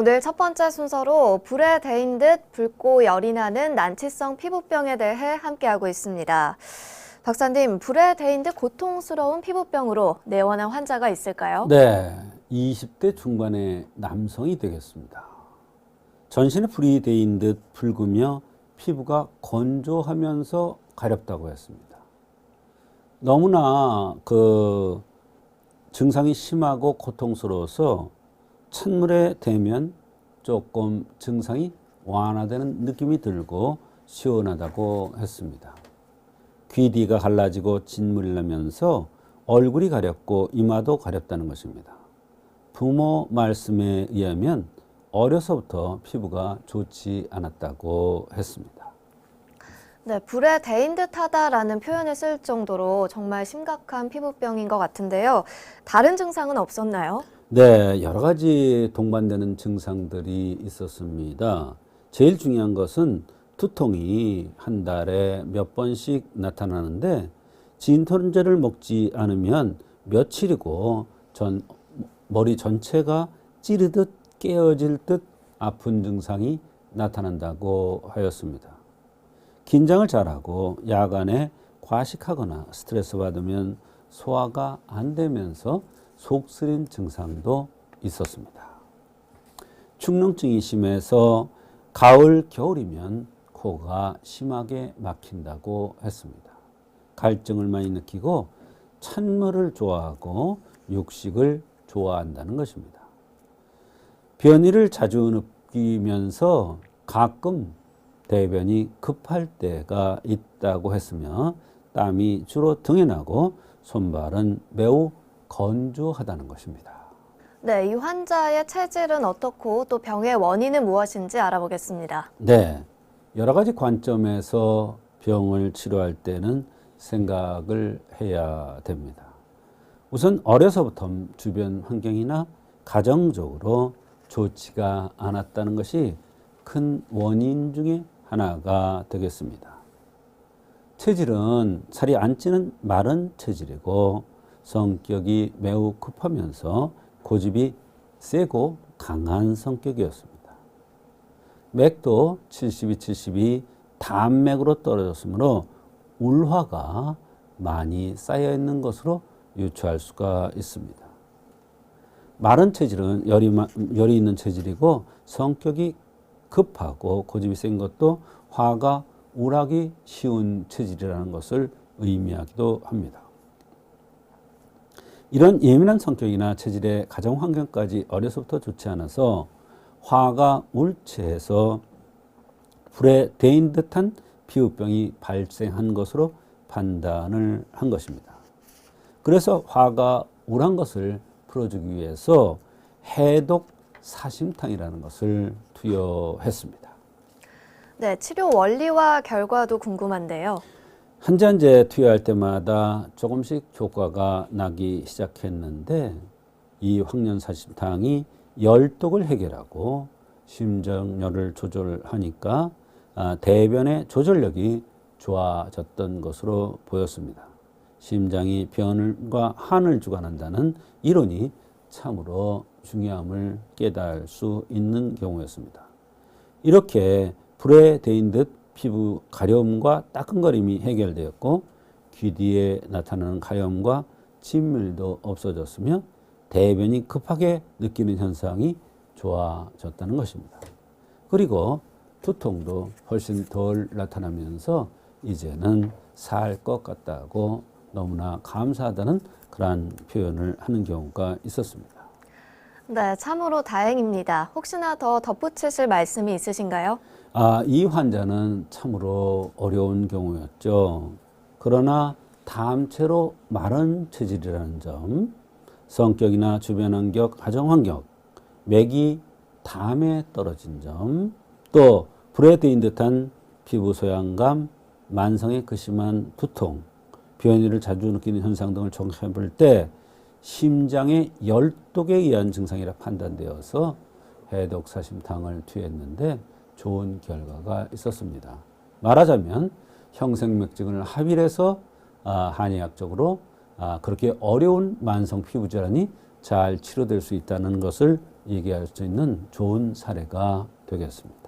오늘 첫 번째 순서로 불에 데인 듯 붉고 열이 나는 난치성 피부병에 대해 함께하고 있습니다. 박사님, 불에 데인 듯 고통스러운 피부병으로 내원한 환자가 있을까요? 네, 20대 중반의 남성이 되겠습니다. 전신에 불이 데인 듯 붉으며 피부가 건조하면서 가렵다고 했습니다. 너무나 증상이 심하고 고통스러워서 찬물에 대면 조금 증상이 완화되는 느낌이 들고 시원하다고 했습니다. 귀뒤가 갈라지고 진물이 나면서 얼굴이 가렵고 이마도 가렵다는 것입니다. 부모 말씀에 의하면 어려서부터 피부가 좋지 않았다고 했습니다. 네, 불에 데인 듯하다라는 표현을 쓸 정도로 정말 심각한 피부병인 것 같은데요. 다른 증상은 없었나요? 네, 여러 가지 동반되는 증상들이 있었습니다. 제일 중요한 것은 두통이 한 달에 몇 번씩 나타나는데 진통제를 먹지 않으면 며칠이고 머리 전체가 찌르듯 깨어질 듯 아픈 증상이 나타난다고 하였습니다. 긴장을 잘하고 야간에 과식하거나 스트레스 받으면 소화가 안 되면서 속 쓰린 증상도 있었습니다. 축농증이 심해서 가을, 겨울이면 코가 심하게 막힌다고 했습니다. 갈증을 많이 느끼고 찬물을 좋아하고 육식을 좋아한다는 것입니다. 변이를 자주 느끼면서 가끔 대변이 급할 때가 있다고 했으며 땀이 주로 등에 나고 손발은 매우 건조하다는 것입니다. 네, 이 환자의 체질은 어떻고 또 병의 원인은 무엇인지 알아보겠습니다. 네, 여러 가지 관점에서 병을 치료할 때는 생각을 해야 됩니다. 우선 어려서부터 주변 환경이나 가정적으로 좋지가 않았다는 것이 큰 원인 중에 하나가 되겠습니다. 체질은 살이 안 찌는 마른 체질이고 성격이 매우 급하면서 고집이 세고 강한 성격이었습니다. 맥도 72 단맥으로 떨어졌으므로 울화가 많이 쌓여 있는 것으로 유추할 수가 있습니다. 마른 체질은 열이 있는 체질이고 성격이 급하고 고집이 센 것도 화가 우락이 쉬운 체질이라는 것을 의미하기도 합니다. 이런 예민한 성격이나 체질의 가정 환경까지 어려서부터 좋지 않아서 화가 울체해서 불에 데인 듯한 피부병이 발생한 것으로 판단을 한 것입니다. 그래서 화가 울한 것을 풀어주기 위해서 해독 사심탕이라는 것을 투여했습니다. 네, 치료 원리와 결과도 궁금한데요. 한 잔제 투여할 때마다 조금씩 효과가 나기 시작했는데 이 황련사심탕이 열독을 해결하고 심정열을 조절하니까 대변의 조절력이 좋아졌던 것으로 보였습니다. 심장이 변과 한을 주관한다는 이론이 참으로 중요함을 깨달을 수 있는 경우였습니다. 이렇게 불에 데인 듯 피부 가려움과 따끔거림이 해결되었고 귀뒤에 나타나는 가염과 진물도 없어졌으며 대변이 급하게 느끼는 현상이 좋아졌다는 것입니다. 그리고 두통도 훨씬 덜 나타나면서 이제는 살 것 같다고 너무나 감사하다는 그러한 표현을 하는 경우가 있었습니다. 네, 참으로 다행입니다. 혹시나 더 덧붙이실 말씀이 있으신가요? 이 환자는 참으로 어려운 경우였죠. 그러나 다음체로 마른 체질이라는 점, 성격이나 주변 환경, 가정 환경, 맥이 담에 떨어진 점, 또 불에 데인 듯한 피부 소양감, 만성의 극심한 두통, 변이를 자주 느끼는 현상 등을 종합해 볼 때 심장의 열독에 의한 증상이라 판단되어서 해독사심탕을 투여했는데 좋은 결과가 있었습니다. 말하자면 형생맥증을 합의해서 한의학적으로 그렇게 어려운 만성 피부 질환이 잘 치료될 수 있다는 것을 얘기할 수 있는 좋은 사례가 되겠습니다.